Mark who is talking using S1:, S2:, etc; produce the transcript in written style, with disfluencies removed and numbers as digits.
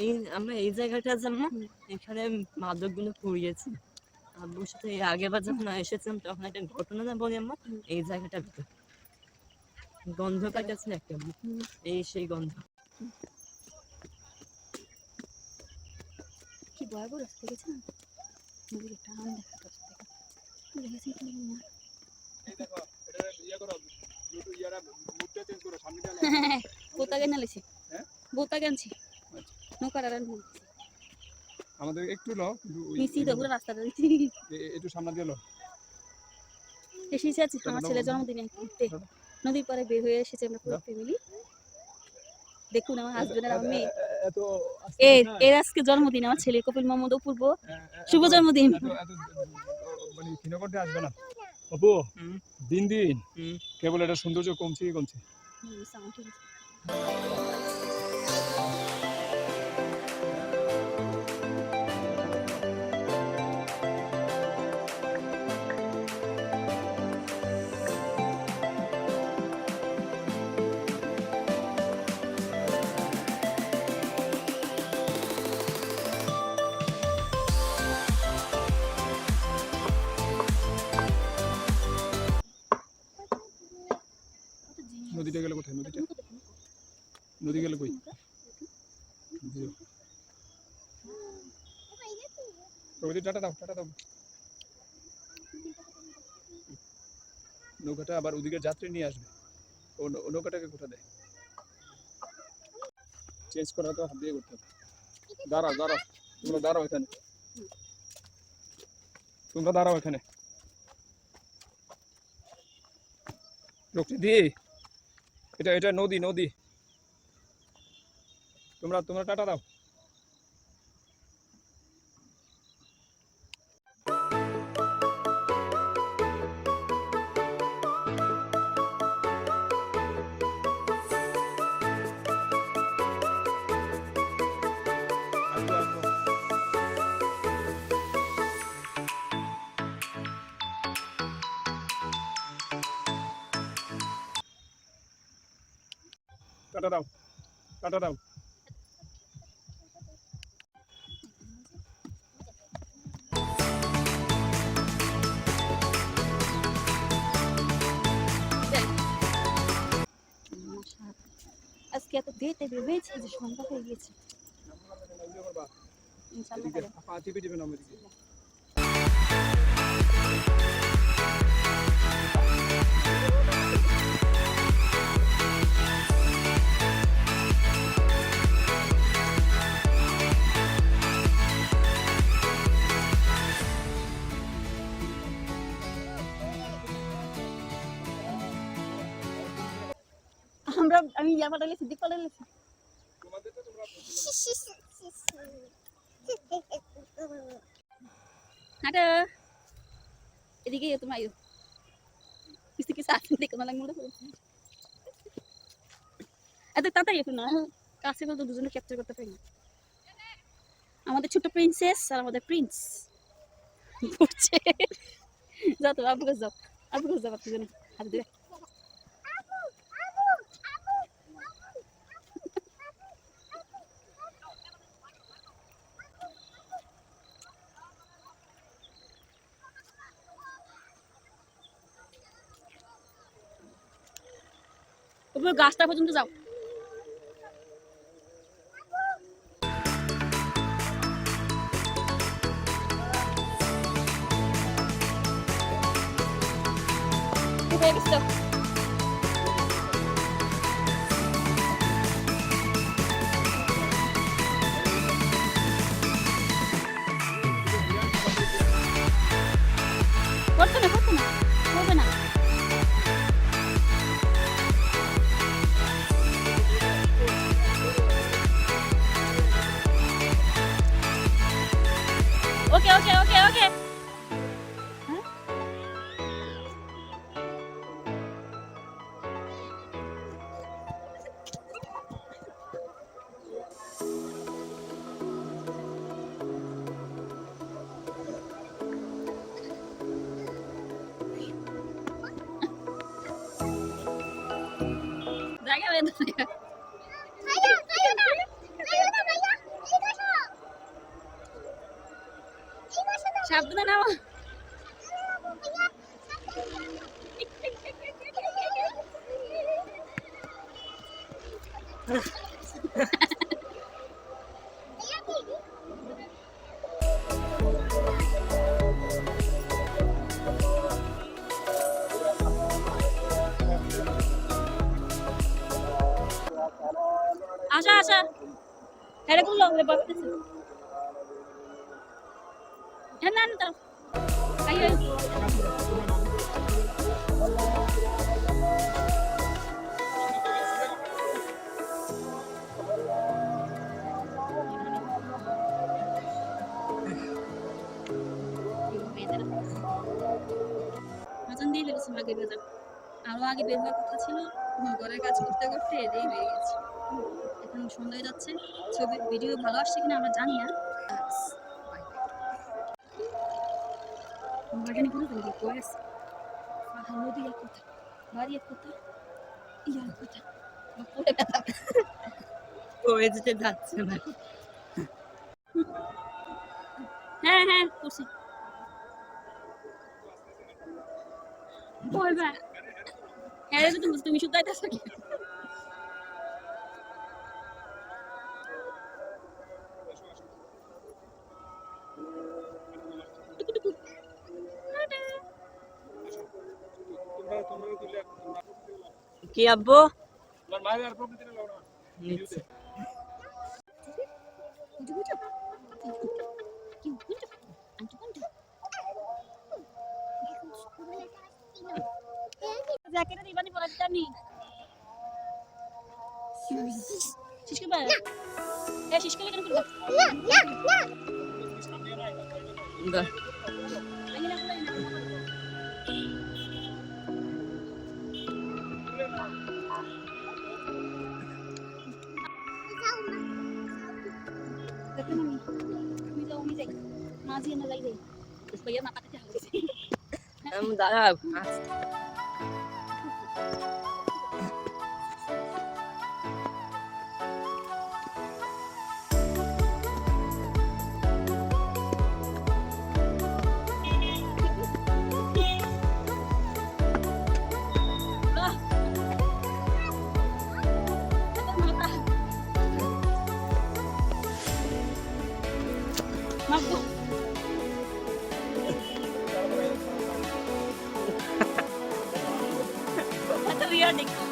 S1: এই আমরা এই জায়গাটা জানো এখানে মাদকগুলো পুড়িয়েছি। আব্বুর সাথে এর আগেরবার যখন এসেছিলাম তখন একটা ঘটনা না বলি আম্মা, এই জায়গাটা ভিতর গন্ধ পাইতেছে একটা, এই সেই গন্ধ।
S2: কি ভয়াবহ রাস্তা গেছে না, নদীর টান দেখা রাস্তা দেখেছি কি না। বোতা গেন আলেছি, বোতা গেনছি নৌকার আর
S3: আমাদের একটু নাও
S2: মিছি তো পুরো রাস্তাটা দিচ্ছি
S3: একটু সামনে দিয়ে
S2: এসেছি আজ আমার ছেলের জন্মদিনে ঘুরতে নদীর পাড়ে বের হয়ে এসেছি আমরা পুরো ফ্যামিলি। দেখুন আমার হাজবেন্ড আর আমি, এর আজকে জন্মদিন আমার ছেলে কপিল মোহাম্মদ অপূর্ব, শুভ জন্মদিন।
S3: মানে ক্ষীণ করতে আসবে না অপু, দিন দিন কেবল এটা সৌন্দর্য কমছে কমছে। নদীটা গেল কোথায়? নদী গেল কই? টাটা দাও, টাটা দাও। নৌকাটা আবার ওদিকে যাত্রী নিয়ে আসবে, ও নৌকাটাকে কোথা দেয়? চেঞ্জ করা তো হাত দিয়ে করতে হবে। দাঁড়াও দাঁড়াও, তোমরা দাঁড়াও এখানে, তোমরা দাঁড়াও এখানে। দি এটা এটা নদী নদী, তোমরা তোমরা টাটা দাও। টাটা দাও, টাটা দাও।
S2: আজকে এত দেরিতে ভেবেছি যে সন্ধ্যা হয়ে গেছে। আমি ইয়া পাঠালে সিদ্দিক পাঠালে হাঁটা এদিকে তোমার আয়ো কিছু কিছু আসেন দেখো না লাগবে এত তাড়াতাড়ি একটু না কাছে বলতো দুজনে ক্যাপচার করতে পারি। আমাদের ছোট্ট প্রিন্সেস আর আমাদের প্রিন্স ঘুরছে। যাও তো আবু যাও, আবু যাও দুজনে হাত দিয়ে। উপরে গাছটা পর্যন্ত যাও। হয়ে গেছে করতে না করতে না করবে না। ওকে ওকে ওকে ওকে জায়গা বেঁধে সাবধানে নাও। আশা আশা হেরে গুলো হে বলতেছে হ্যাঁ না না আইও মাজন দিয়ে ফেলেছি মাকে বাজার আরো আগে বের হওয়ার কথা ছিল ঘরের কাজ করতে করতে দেরি হয়ে গেছে এখন সন্ধ্যা হয়ে যাচ্ছে ছবি ভিডিও ভালো আসছে কিনা আমরা জানি না বাগানে ঘুরে ফেলবি কোয়াস নদী এক কথা বাড়ি এক কথা ইয়া এক কথা পড়ে ব্যথা
S1: পড়ে যেতে যাচ্ছে না
S2: হ্যাঁ হ্যাঁ করছি বলবা হ্যাঁ রে তুমি শুধু আইতাছ কি
S1: কি আব্বু
S3: তোমার মায়ের আর প্রকৃতি না লাগা
S1: নিচ্ছে
S2: জ্যাকেটে দিবানি পরে জানি শিশকে বা এ শিশকে কেন করব
S1: দা
S2: আমি না বলি না দেখেন আমি যাও আমি যাই মাঝি না যাই যাই ভাইয়া মাথাতে হালছে
S1: দাঁড়া
S2: What are we earning?